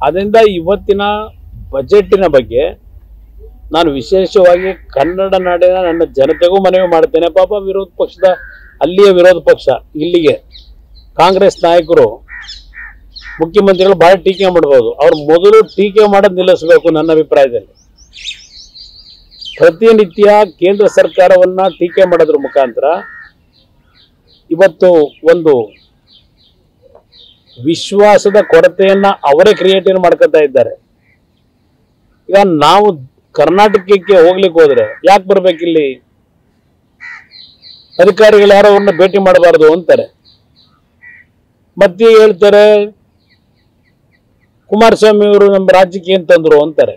ಅದರಿಂದ ಇವತ್ತಿನ ಬಜೆಟಿನ ಬಗ್ಗೆ ನಾನು ವಿಶೇಷವಾಗಿ ಕನ್ನಡ ನಾಡಿನ ನನ್ನ ಜನತೆಗೂ ಮನವಿ ಮಾಡ್ತೇನೆ. ಪಾಪ ವಿರೋಧ ಪಕ್ಷದ ಅಲ್ಲಿಯ ವಿರೋಧ ಪಕ್ಷ ಇಲ್ಲಿಗೆ ಕಾಂಗ್ರೆಸ್ ನಾಯಕರು ಮುಖ್ಯಮಂತ್ರಿಗಳು ಬಹಳ ಟೀಕೆ ಮಾಡ್ಬೋದು. ಅವ್ರು ಮೊದಲು ಟೀಕೆ ಮಾಡೋದು ನಿಲ್ಲಿಸಬೇಕು. ನನ್ನ ಅಭಿಪ್ರಾಯದಲ್ಲಿ ಪ್ರತಿನಿತ್ಯ ಕೇಂದ್ರ ಸರ್ಕಾರವನ್ನ ಟೀಕೆ ಮಾಡೋದ್ರ ಮುಖಾಂತರ ಇವತ್ತು ಒಂದು ವಿಶ್ವಾಸದ ಕೊರತೆಯನ್ನ ಅವರೇ ಕ್ರಿಯೇಟ್ ಮಾಡ್ಕೊತಾ ಇದ್ದಾರೆ. ಈಗ ನಾವು ಕರ್ನಾಟಕಕ್ಕೆ ಹೋಗ್ಲಿಕ್ಕೆ ಹೋದ್ರೆ ಯಾಕೆ ಬರ್ಬೇಕಿಲ್ಲಿ? ಅಧಿಕಾರಿಗಳು ಯಾರೋ ಅವ್ರನ್ನ ಭೇಟಿ ಮಾಡಬಾರ್ದು ಅಂತಾರೆ. ಮತ್ತೆ ಹೇಳ್ತಾರೆ ಕುಮಾರಸ್ವಾಮಿ ಅವರು ನಮ್ಮ ರಾಜ್ಯಕ್ಕೆ ಏನ್ ತಂದ್ರು ಅಂತಾರೆ.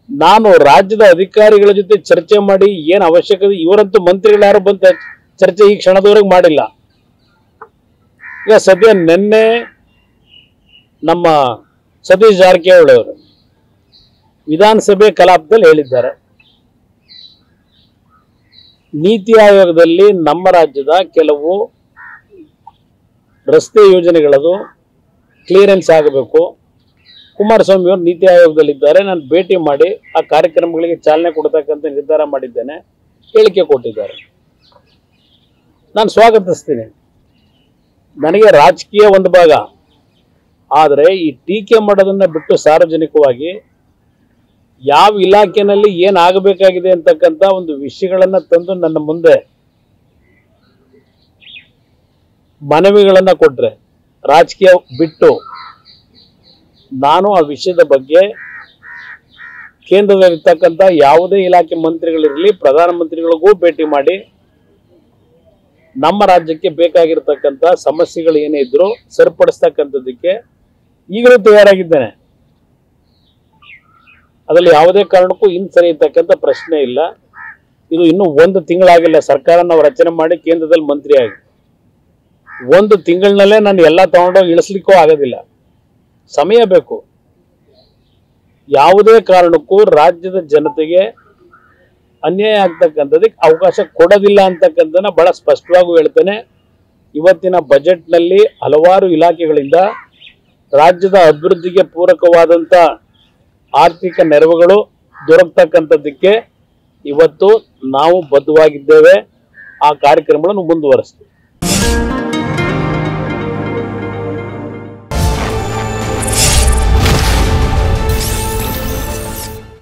ನಾನು ರಾಜ್ಯದ ಅಧಿಕಾರಿಗಳ ಜೊತೆ ಚರ್ಚೆ ಮಾಡಿ ಏನ್ ಅವಶ್ಯಕತೆ, ಇವರಂತೂ ಮಂತ್ರಿಗಳು ಯಾರು ಬಂತ ಚರ್ಚೆ ಈ ಕ್ಷಣದವರೆಗೆ ಮಾಡಿಲ್ಲ. ಈಗ ಸದ್ಯ ನಿನ್ನೆ ನಮ್ಮ ಸತೀಶ್ ಜಾರಕಿಹೊಳಿ ಅವರು ವಿಧಾನಸಭೆ ಕಲಾಪದಲ್ಲಿ ಹೇಳಿದ್ದಾರೆ, ನೀತಿ ಆಯೋಗದಲ್ಲಿ ನಮ್ಮ ರಾಜ್ಯದ ಕೆಲವು ರಸ್ತೆ ಯೋಜನೆಗಳದು ಕ್ಲಿಯರೆನ್ಸ್ ಆಗಬೇಕು. ಕುಮಾರಸ್ವಾಮಿ ಅವರು ನೀತಿ ಆಯೋಗದಲ್ಲಿದ್ದಾರೆ, ನಾನು ಭೇಟಿ ಮಾಡಿ ಆ ಕಾರ್ಯಕ್ರಮಗಳಿಗೆ ಚಾಲನೆ ಕೊಡ್ತಕ್ಕಂಥ ನಿರ್ಧಾರ ಮಾಡಿದ್ದೇನೆ, ಹೇಳಿಕೆ ಕೊಟ್ಟಿದ್ದಾರೆ. ನಾನು ಸ್ವಾಗತಿಸ್ತೀನಿ. ನನಗೆ ರಾಜಕೀಯ ಒಂದು ಭಾಗ, ಆದರೆ ಈ ಟೀಕೆ ಮಾಡೋದನ್ನ ಬಿಟ್ಟು ಸಾರ್ವಜನಿಕವಾಗಿ ಯಾವ ಇಲಾಖೆನಲ್ಲಿ ಏನಾಗಬೇಕಾಗಿದೆ ಅಂತಕ್ಕಂಥ ಒಂದು ವಿಷಯಗಳನ್ನ ತಂದು ನನ್ನ ಮುಂದೆ ಮನವಿಗಳನ್ನ ಕೊಟ್ರೆ, ರಾಜಕೀಯ ಬಿಟ್ಟು ನಾನು ಆ ವಿಷಯದ ಬಗ್ಗೆ ಕೇಂದ್ರದಲ್ಲಿರ್ತಕ್ಕಂಥ ಯಾವುದೇ ಇಲಾಖೆ ಮಂತ್ರಿಗಳಿರಲಿ, ಪ್ರಧಾನಮಂತ್ರಿಗಳಿಗೂ ಭೇಟಿ ಮಾಡಿ ನಮ್ಮ ರಾಜ್ಯಕ್ಕೆ ಬೇಕಾಗಿರ್ತಕ್ಕಂಥ ಸಮಸ್ಯೆಗಳು ಏನೇ ಇದ್ರೂ ಸರಿಪಡಿಸ್ತಕ್ಕಂಥದ್ದಕ್ಕೆ ಈಗಲೂ ತಯಾರಾಗಿದ್ದೇನೆ. ಅದರಲ್ಲಿ ಯಾವುದೇ ಕಾರಣಕ್ಕೂ ಸರಿ ಇರ್ತಕ್ಕಂಥ ಪ್ರಶ್ನೆ ಇಲ್ಲ. ಇದು ಇನ್ನೂ 1 ತಿಂಗಳಾಗಿಲ್ಲ ಸರ್ಕಾರ ನಾವು ರಚನೆ ಮಾಡಿ ಕೇಂದ್ರದಲ್ಲಿ ಮಂತ್ರಿ ಆಗಿ. 1 ತಿಂಗಳಿನಲ್ಲೇ ನಾನು ಎಲ್ಲ ತಗೊಂಡೋಗಿ ಇಳಿಸ್ಲಿಕ್ಕೂ ಆಗೋದಿಲ್ಲ, ಸಮಯ ಬೇಕು. ಯಾವುದೇ ಕಾರಣಕ್ಕೂ ರಾಜ್ಯದ ಜನತೆಗೆ ಅನ್ಯಾಯ ಆಗ್ತಕ್ಕಂಥದಕ್ಕೆ ಅವಕಾಶ ಕೊಡೋದಿಲ್ಲ ಅಂತಕ್ಕಂಥದ್ದನ್ನ ಬಹಳ ಸ್ಪಷ್ಟವಾಗಿ ಹೇಳ್ತೇನೆ. ಇವತ್ತಿನ ಬಜೆಟ್ನಲ್ಲಿ ಹಲವಾರು ಇಲಾಖೆಗಳಿಂದ ರಾಜ್ಯದ ಅಭಿವೃದ್ಧಿಗೆ ಪೂರಕವಾದಂಥ ಆರ್ಥಿಕ ನೆರವುಗಳು ದೊರಕತಕ್ಕಂಥದ್ದಕ್ಕೆ ಇವತ್ತು ನಾವು ಬದ್ಧವಾಗಿದ್ದೇವೆ. ಆ ಕಾರ್ಯಕ್ರಮಗಳನ್ನು ಮುಂದುವರಿಸ್ತೀವಿ.